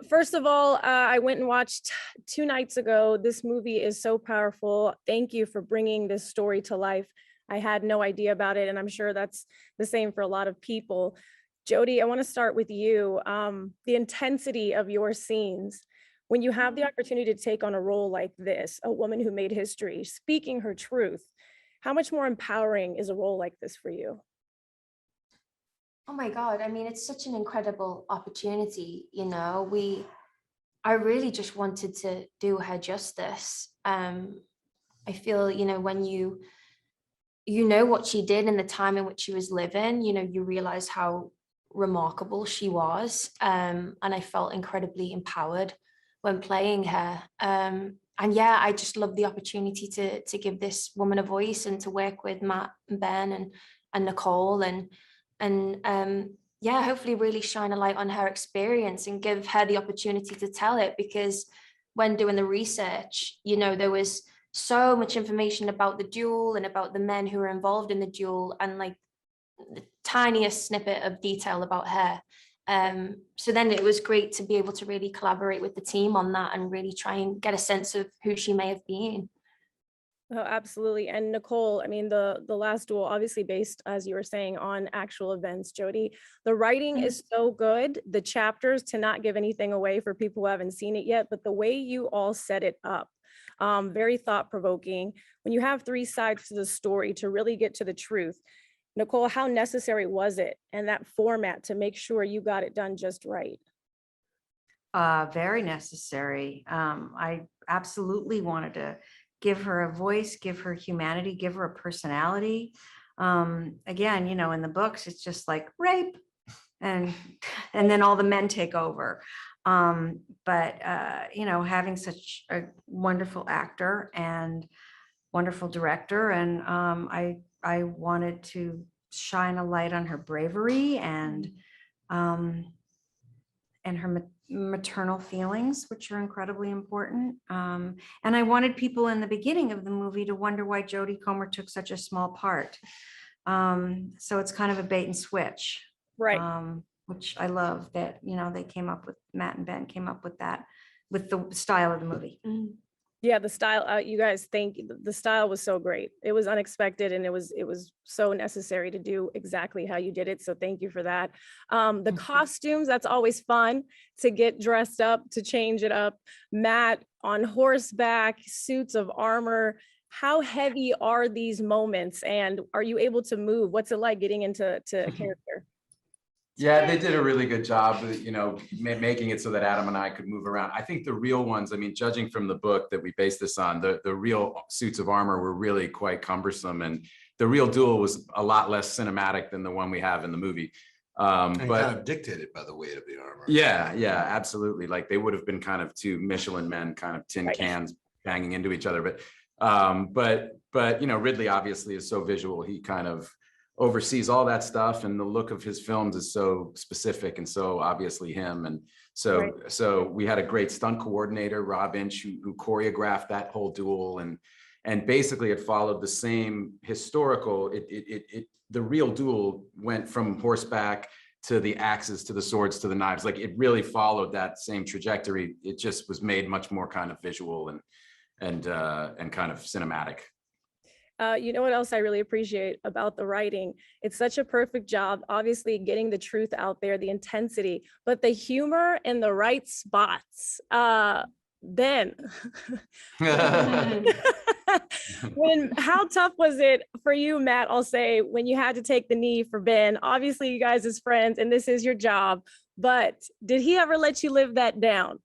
First of all, I went and watched 2 nights ago. This movie is so powerful. Thank you for bringing this story to life. I had no idea about it, and I'm sure that's the same for a lot of people. Jodie, I want to start with you. The intensity of your scenes. When you have the opportunity to take on a role like this, a woman who made history, speaking her truth, how much more empowering is a role like this for you? Oh my God. I mean, it's such an incredible opportunity. I really just wanted to do her justice. I feel, when you know what she did in the time in which she was living, you realize how remarkable she was. And I felt incredibly empowered when playing her. And yeah, I just love the opportunity to give this woman a voice and to work with Matt and Ben and Nicole and yeah, hopefully really shine a light on her experience and give her the opportunity to tell it, because when doing the research, there was so much information about the duel and about the men who were involved in the duel, and like the tiniest snippet of detail about her. So then it was great to be able to really collaborate with the team on that and really try and get a sense of who she may have been. Oh, absolutely. And Nicole, I mean, the Last Duel, obviously based, as you were saying, on actual events, Jodie. The writing is so good. The chapters, to not give anything away for people who haven't seen it yet, but the way you all set it up, very thought-provoking. When you have three sides to the story to really get to the truth, Nicole, how necessary was it and that format to make sure you got it done just right? Very necessary. I absolutely wanted to give her a voice, give her humanity, give her a personality. Again, in the books, it's just like rape and then all the men take over. But having such a wonderful actor and wonderful director, and I wanted to shine a light on her bravery and her maternal feelings, which are incredibly important. And I wanted people in the beginning of the movie to wonder why Jodie Comer took such a small part. So it's kind of a bait and switch, Right. which I love that, they came up with, Matt and Ben came up with that, with the style of the movie. Yeah, the style, you guys, the style was so great. It was unexpected, and it was so necessary to do exactly how you did it. So thank you for that. The costumes, that's always fun to get dressed up, to change it up. Matt on horseback, suits of armor. How heavy are these moments, and are you able to move? What's it like getting into a character? Yeah, they did a really good job, making it so that Adam and I could move around. I think the real ones, I mean, judging from the book that we based this on, the real suits of armor were really quite cumbersome, and the real duel was a lot less cinematic than the one we have in the movie. But kind of dictated by the weight of the armor. Yeah, absolutely. Like they would have been kind of two Michelin men, kind of tin cans banging into each other. But Ridley obviously is so visual. He kind of oversees all that stuff, and the look of his films is so specific and so obviously him. And so we had a great stunt coordinator, Rob Inch, who choreographed that whole duel, and basically it followed the same historical. The real duel went from horseback to the axes, to the swords, to the knives. Like it really followed that same trajectory. It just was made much more kind of visual and kind of cinematic. You know what else I really appreciate about the writing? It's such a perfect job, obviously getting the truth out there, the intensity, but the humor in the right spots. Ben, how tough was it for you, Matt, I'll say, when you had to take the knee for Ben? Obviously you guys as friends and this is your job, but did he ever let you live that down?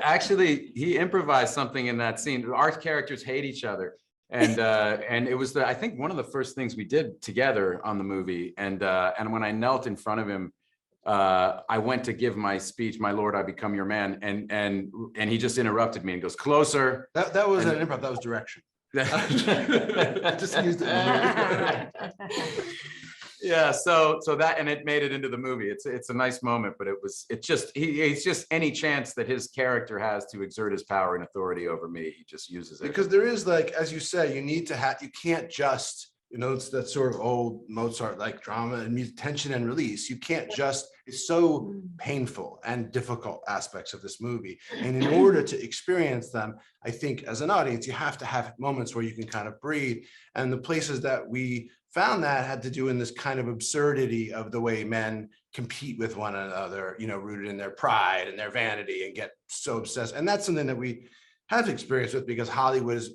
Actually, he improvised something in that scene. Our characters hate each other. And it was I think one of the first things we did together on the movie. And when I knelt in front of him, I went to give my speech, "My Lord, I become your man," and he just interrupted me and goes, "Closer." That was an improv. That was direction. I just used it. Yeah, so that, and it made it into the movie. It's a nice moment, but it's just any chance that his character has to exert his power and authority over me, he just uses it. Because there is, like, as you say, you need to have, you can't just You know, it's that sort of old Mozart like drama and tension and release. You can't just, it's so painful and difficult aspects of this movie. And in order to experience them, I think as an audience, you have to have moments where you can kind of breathe. And the places that we found that had to do in this kind of absurdity of the way men compete with one another, you know, rooted in their pride and their vanity and get so obsessed. And that's something that we have experience with because Hollywood is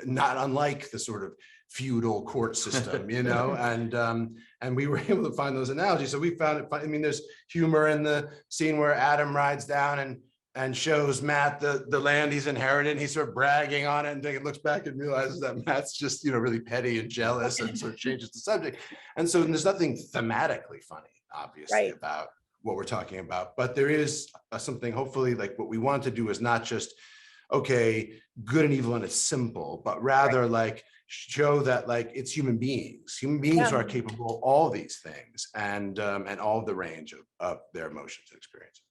not unlike the sort of feudal court system, you know, and we were able to find those analogies. So we found it fun. I mean, there's humor in the scene where Adam rides down and shows Matt the land he's inherited. And he's sort of bragging on it, and then he looks back and realizes that Matt's just, you know, really petty and jealous, and sort of changes the subject. And so there's nothing thematically funny, obviously, about what we're talking about, but there is something, hopefully, like what we want to do is not just, okay, good and evil and it's simple, but rather like show that like it's human beings. Human beings are capable of all these things and all the range of their emotions and experiences.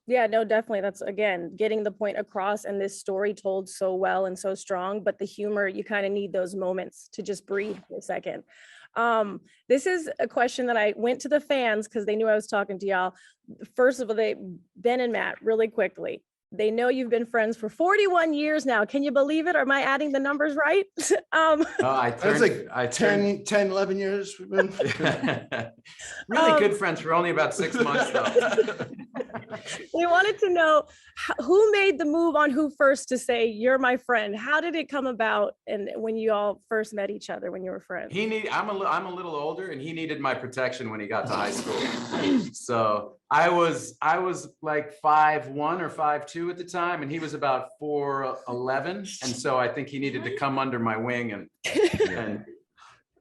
Yeah, no, definitely. That's, again, getting the point across, and this story told so well and so strong, but the humor, you kind of need those moments to just breathe for a second. This is a question that I went to the fans because they knew I was talking to y'all. First of all, Ben and Matt, really quickly. They know you've been friends for 41 years now. Can you believe it? Or am I adding the numbers right? That's like 10, 11 years. We've been really good friends for only about 6 months though. We wanted to know who made the move on who first to say, you're my friend. How did it come about? And when you all first met each other, when you were friends? I'm a little older, and he needed my protection when he got to high school. So I was like 5'1" or 5'2" at the time, and he was about 4'11", and so I think he needed to come under my wing. And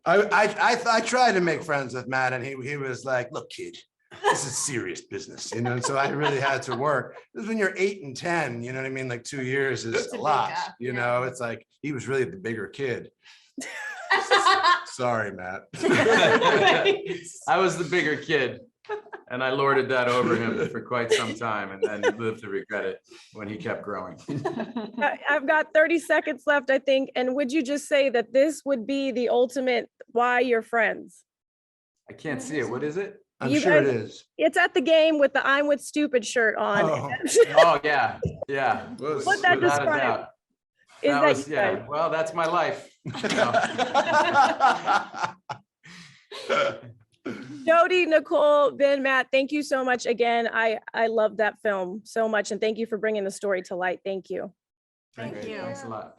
I tried to make friends with Matt, and he was like, "Look, kid, this is serious business," you know. And so I really had to work. This is when you're 8 and 10, you know what I mean? Like 2 years is a lot, you know. It's like he was really the bigger kid. Sorry, Matt. I was the bigger kid, and I lorded that over him for quite some time, and then lived to regret it when he kept growing. I've got 30 seconds left, I think. And would you just say that this would be the ultimate why you're friends? I can't see it. What is it? I'm You sure guys- it is. It's at the game with the I'm with stupid shirt on. Oh yeah, yeah. What that Without a describes doubt. is That that was, you yeah. guys- Well, that's my life. Jodie, Nicole, Ben, Matt, thank you so much again. I love that film so much, and thank you for bringing the story to light. Thank you. Thank you. Thanks a lot.